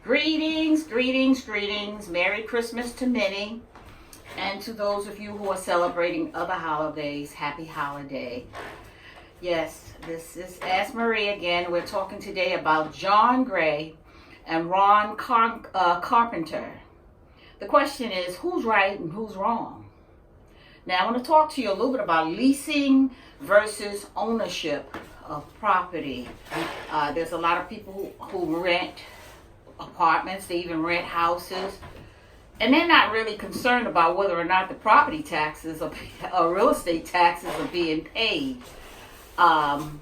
Greetings, greetings, greetings. Merry Christmas to many. And to those of you who are celebrating other holidays, happy holiday. Yes, this is Ask Marie again. We're talking today about John Gray and Ron Carpenter. The question is, who's right and who's wrong? Now, I want to talk to you a little bit about leasing versus ownership of property. There's a lot of people who rent apartments, they even rent houses, and they're not really concerned about whether or not the property taxes or real estate taxes are being paid. Ron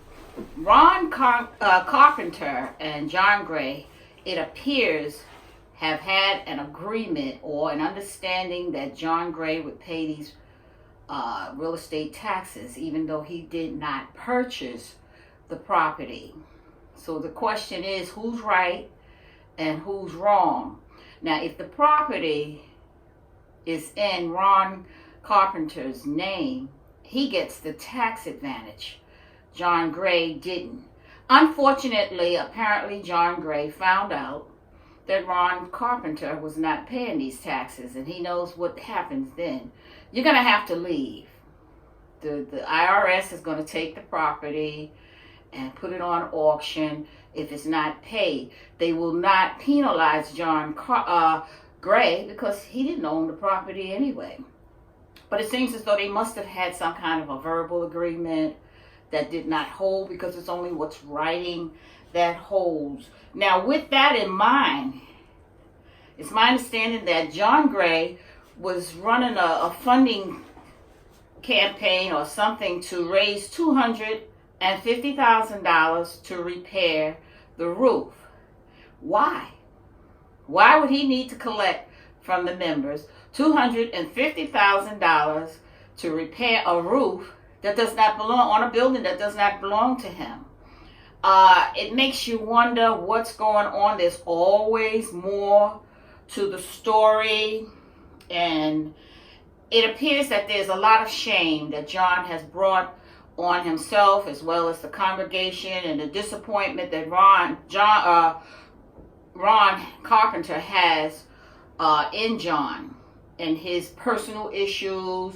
Carpenter and John Gray, it appears, have had an agreement or an understanding that John Gray would pay these real estate taxes, even though he did not purchase the property. So the question is, who's right and who's wrong? Now, if the property is in Ron Carpenter's name, he gets the tax advantage. John Gray didn't. Unfortunately, apparently John Gray found out that Ron Carpenter was not paying these taxes, and he knows what happens then. You're going to have to leave. The IRS is going to take the property and put it on auction if it's not paid. They will not penalize John Gray because he didn't own the property anyway. But it seems as though they must have had some kind of a verbal agreement that did not hold, because it's only what's writing that holds. Now, with that in mind, it's my understanding that John Gray was running a funding campaign or something to raise $250,000 to repair the roof. Why? Why would he need to collect from the members $250,000 to repair a roof that does not belong on a building that does not belong to him? It makes you wonder what's going on. There's always more to the story, and it appears that there's a lot of shame that John has brought on himself, as well as the congregation, and the disappointment that Ron Carpenter has in John and his personal issues.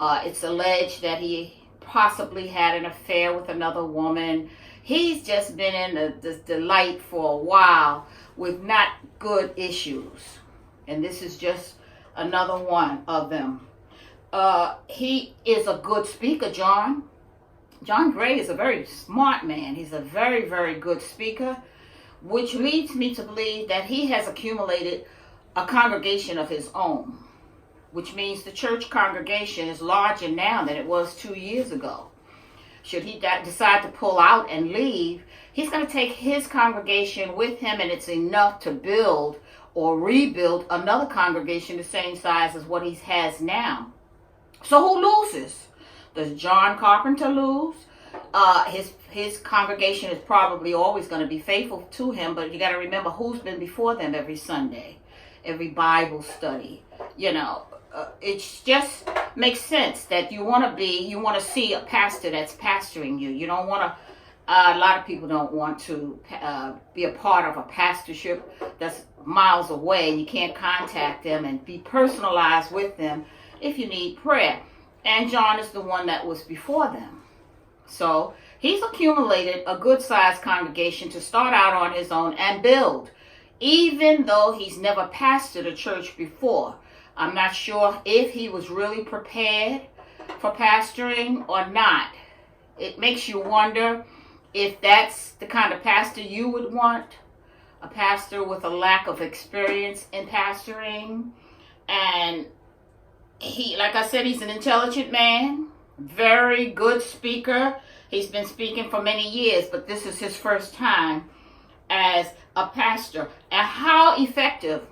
It's alleged that he possibly had an affair with another woman. He's just been in the light for a while with not good issues, and this is just another one of them. He is a good speaker, John Gray is a very smart man. He's a very, very good speaker, which leads me to believe that he has accumulated a congregation of his own, which means the church congregation is larger now than it was 2 years ago. Should he decide to pull out and leave, he's going to take his congregation with him, and it's enough to build or rebuild another congregation the same size as what he has now. So who loses? Does John Carpenter lose? His congregation is probably always going to be faithful to him, but you got to remember who's been before them every Sunday, every Bible study. It just makes sense that you want to see a pastor that's pastoring you. You don't want to. A lot of people don't want to be a part of a pastorship that's miles away, and you can't contact them and be personalized with them if you need prayer. And John is the one that was before them. So he's accumulated a good-sized congregation to start out on his own and build, even though he's never pastored a church before. I'm not sure if he was really prepared for pastoring or not. It makes you wonder if that's the kind of pastor you would want, a pastor with a lack of experience in pastoring. And he, like I said, he's an intelligent man, very good speaker. He's been speaking for many years, but this is his first time as a pastor. And how effective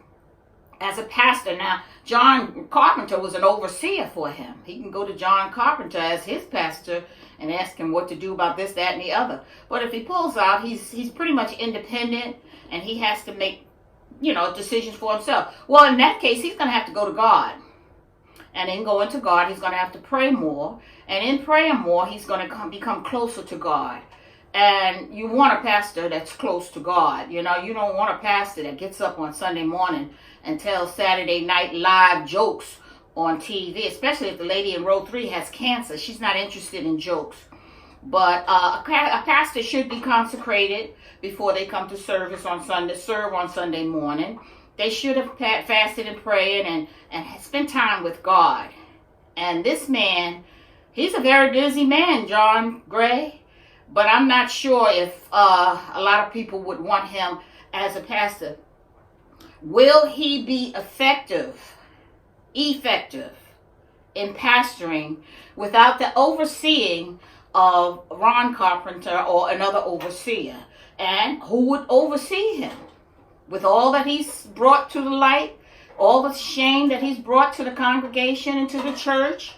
as a pastor. Now, John Carpenter was an overseer for him. He can go to John Carpenter as his pastor and ask him what to do about this, that, and the other. But if he pulls out, he's pretty much independent, and he has to make, decisions for himself. Well, in that case, he's going to have to go to God. And in going to God, he's going to have to pray more. And in praying more, he's going to become closer to God. And you want a pastor that's close to God. You know, you don't want a pastor that gets up on Sunday morning and tells Saturday Night Live jokes on TV, especially if the lady in row 3 has cancer. She's not interested in jokes. But a pastor should be consecrated before they come to service on Sunday, serve on Sunday morning. They should have fasted and prayed and spent time with God. And this man, he's a very busy man, John Gray. But I'm not sure if a lot of people would want him as a pastor. Will he be effective in pastoring without the overseeing of Ron Carpenter or another overseer? And who would oversee him? With all that he's brought to the light, all the shame that he's brought to the congregation and to the church,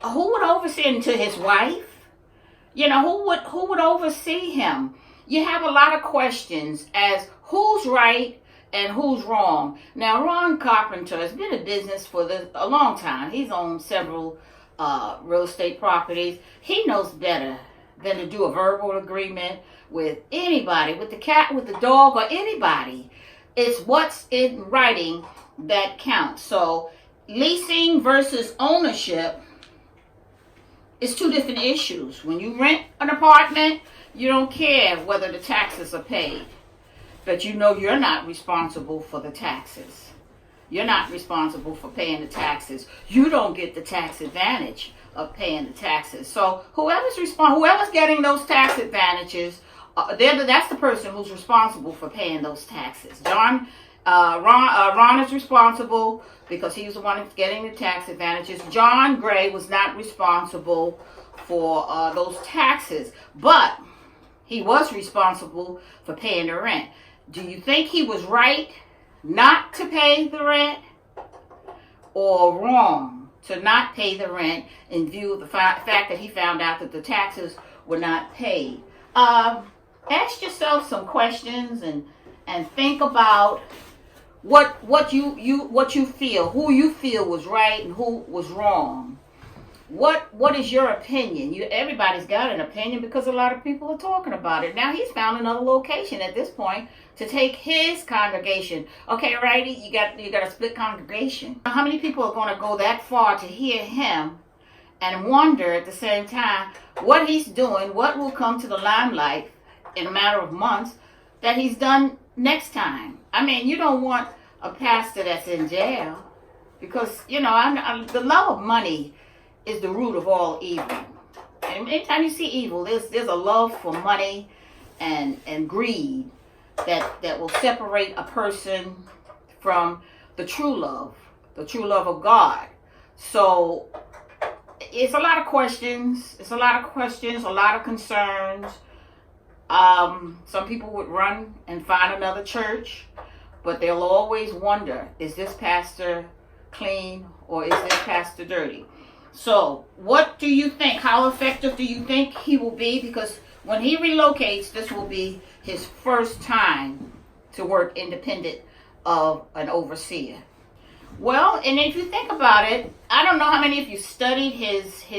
who would oversee him? To his wife? You know, who would oversee him? You have a lot of questions as who's right and who's wrong. Now, Ron Carpenter has been in business for a long time. He's owned several real estate properties. He knows better than to do a verbal agreement with anybody, with the cat, with the dog, or anybody. It's what's in writing that counts. So leasing versus ownership is two different issues. When you rent an apartment, you don't care whether the taxes are paid, but you know you're not responsible for the taxes. You're not responsible for paying the taxes. You don't get the tax advantage of paying the taxes. So whoever's getting those tax advantages, that's the person who's responsible for paying those taxes. Ron is responsible because he was the one who's getting the tax advantages. John Gray was not responsible for those taxes, but he was responsible for paying the rent. Do you think he was right not to pay the rent, or wrong to not pay the rent in view of the fact that he found out that the taxes were not paid? Ask yourself some questions and think about what you feel, who you feel was right and who was wrong. What is your opinion? Everybody's got an opinion because a lot of people are talking about it. Now he's found another location at this point to take his congregation. Okay, righty, you got a split congregation. How many people are going to go that far to hear him and wonder at the same time what he's doing, what will come to the limelight in a matter of months that he's done next time? I mean, you don't want a pastor that's in jail because, you know, the love of money is the root of all evil. And anytime you see evil, there's a love for money and greed that will separate a person from the true love of God. So it's a lot of questions. A lot of concerns. Some people would run and find another church, but they'll always wonder, is this pastor clean or is this pastor dirty? So what do you think? How effective do you think he will be? Because when he relocates, this will be his first time to work independent of an overseer. Well, and if you think about it, I don't know how many of you studied his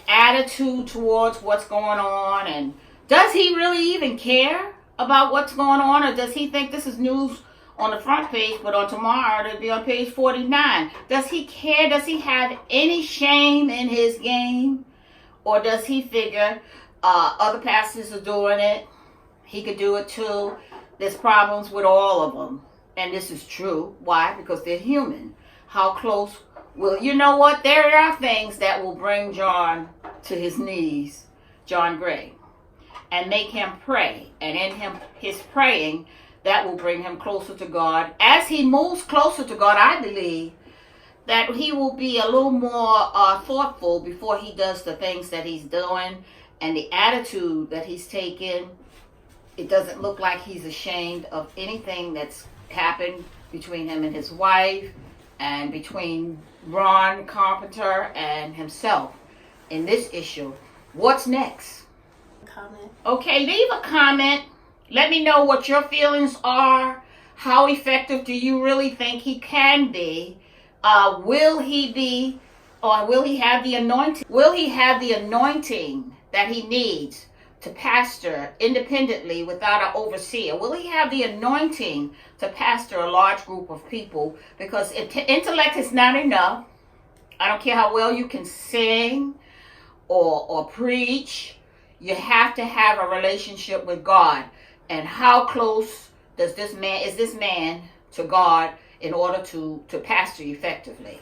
attitude towards what's going on, and does he really even care about what's going on, or does he think this is news on the front page, but on tomorrow it'll be on page 49? Does he care? Does he have any shame in his game? Or does he figure other pastors are doing it, he could do it too? There's problems with all of them. And this is true. Why? Because they're human. How close will... You know what? There are things that will bring John to his knees, John Gray, and make him pray. And in his praying, that will bring him closer to God. As he moves closer to God, I believe that he will be a little more thoughtful before he does the things that he's doing, and the attitude that he's taken. It doesn't look like he's ashamed of anything that's happened between him and his wife, and between Ron Carpenter and himself in this issue. What's next? Comment. Okay, leave a comment. Let me know what your feelings are. How effective do you really think he can be? Will he be, or will he have the anointing? Will he have the anointing that he needs to pastor independently without an overseer? Will he have the anointing to pastor a large group of people? Because intellect is not enough. I don't care how well you can sing or preach. You have to have a relationship with God. And how close is this man to God in order to pastor effectively?